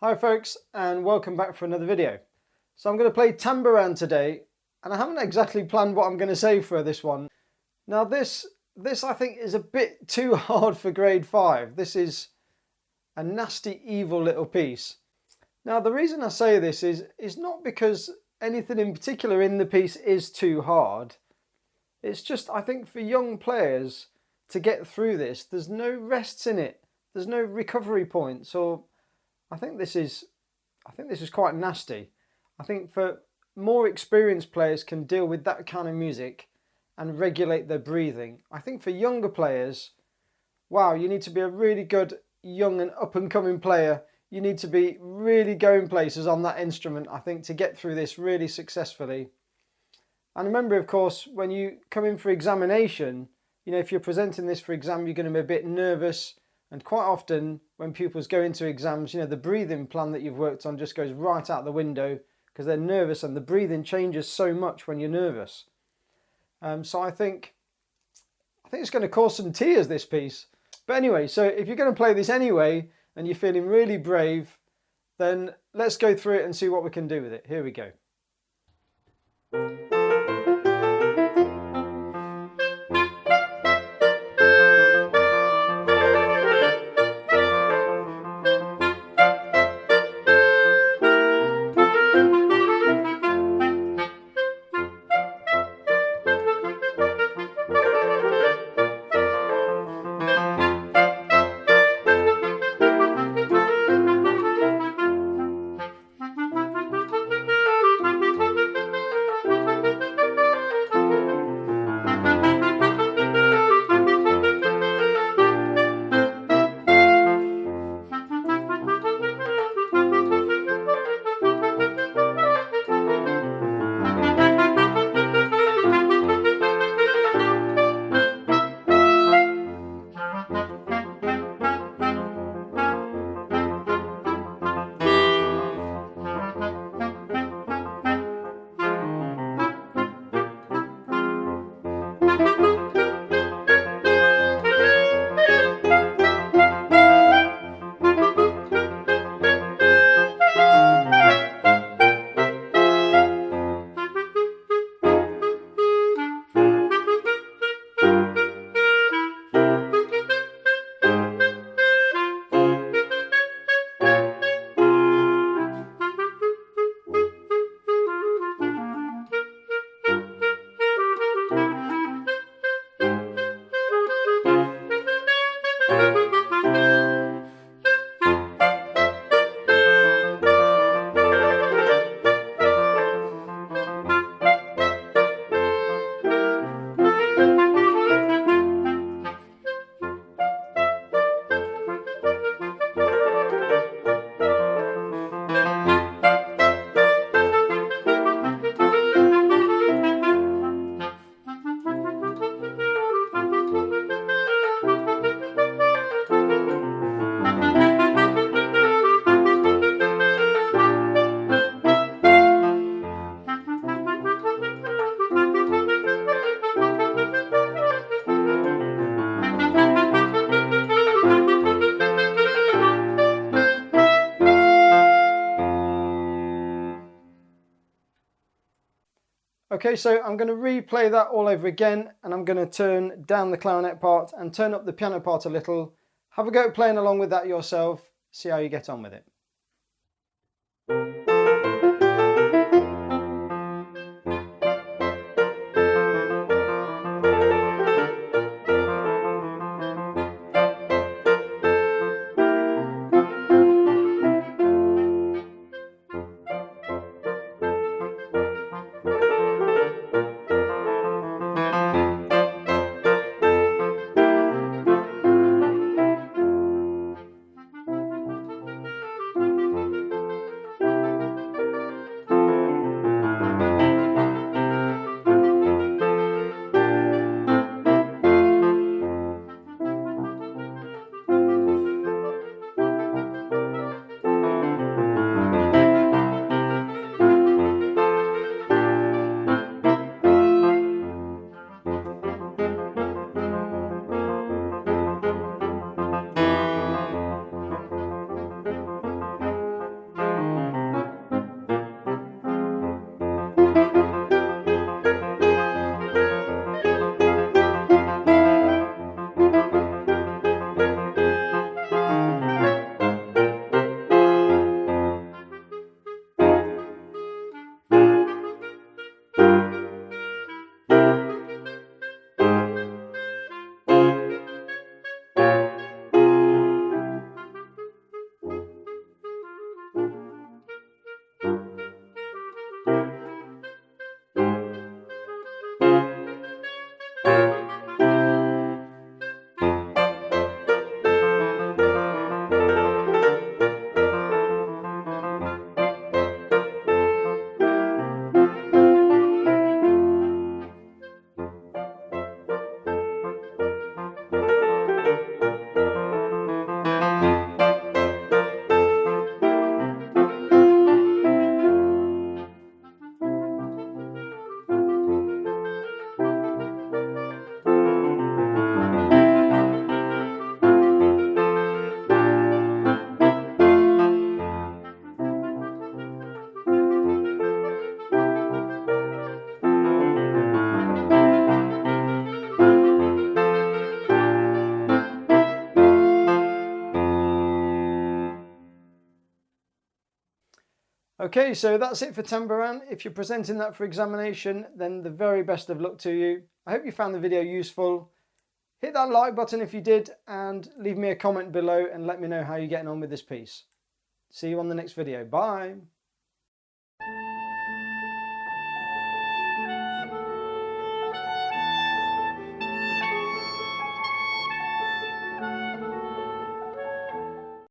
Hi folks, and welcome back for another video. So I'm going to play Tambourin today, and I haven't exactly planned what I'm going to say for this one. Now this I think is a bit too hard for grade 5. This is a nasty, evil little piece. Now the reason I say this is not because anything in particular in the piece is too hard. It's just, I think for young players to get through this, there's no rests in it. There's no recovery points, or I think this is quite nasty. I think for more experienced players can deal with that kind of music and regulate their breathing. I think for younger players, wow, you need to be a really good young and up and coming player. You need to be really going places on that instrument, I think, to get through this really successfully. And remember, of course, when you come in for examination, if you're presenting this for exam, you're going to be a bit nervous. And quite often when pupils go into exams, the breathing plan that you've worked on just goes right out the window because they're nervous, and the breathing changes so much when you're nervous. So I think it's going to cause some tears, this piece. But anyway, so if you're going to play this anyway and you're feeling really brave, then let's go through it and see what we can do with it. Here we go. Okay, so I'm going to replay that all over again, and I'm going to turn down the clarinet part and turn up the piano part a little. Have a go at playing along with that yourself, see how you get on with it. Okay, so that's it for Tambourin. If you're presenting that for examination, then the very best of luck to you. I hope you found the video useful. Hit that like button if you did, and leave me a comment below and let me know how you're getting on with this piece. See you on the next video. Bye.